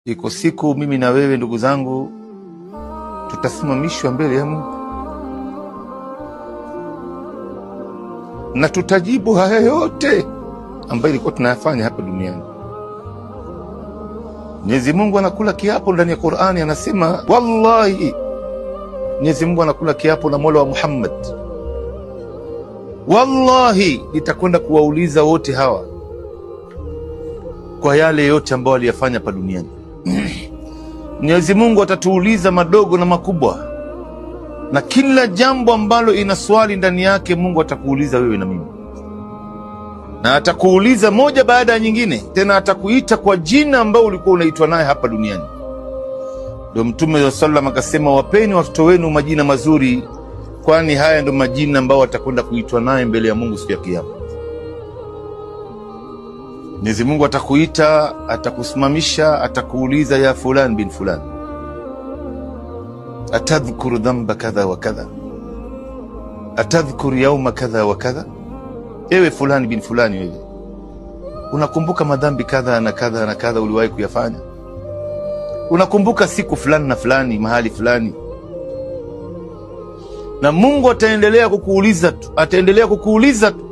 Iko siku mimi na wewe ndugu zangu tutasimamishwa mbele ya Mungu na tutajibu haya yote ambayo ilikuwa tunayafanya hapa duniani. Mwenyezi Mungu anakula kiapo ndani ya Qur'ani, anasema wallahi, Mwenyezi Mungu anakula kiapo na Mola wa Muhammad, wallahi nitakwenda kuwauliza wote hawa kwa yale yote ambayo waliyafanya hapa duniani. Mwenyezi Mungu atatuuliza madogo na makubwa, na kila jambo ambalo ina swali ndani yake Mungu atakuuliza wewe na mimi, na atakuuliza moja baada ya nyingine. Tena atakuita kwa jina ambao ulikuwa unaitwa naye hapa duniani. Ndio Mtume sallallahu alaihi wasallam akasema, wapeni watoto wenu majina mazuri, kwani haya ndio majina ambao watakwenda kuitwa naye mbele ya Mungu siku ya Kiyama. Mwenyezi Mungu atakuita, atakusimamisha, atakuuliza, ya fulan bin fulan, atadhkuru dhamba kadha wa kadha, atadhkuru yauma kadha wa kadha. Ewe fulani bin fulani, wewe unakumbuka madhambi kadha na kadha na kadha uliwahi kuyafanya? Unakumbuka siku fulani na fulani mahali fulani? Na Mungu ataendelea kukuuliza tu, ataendelea kukuuliza tu.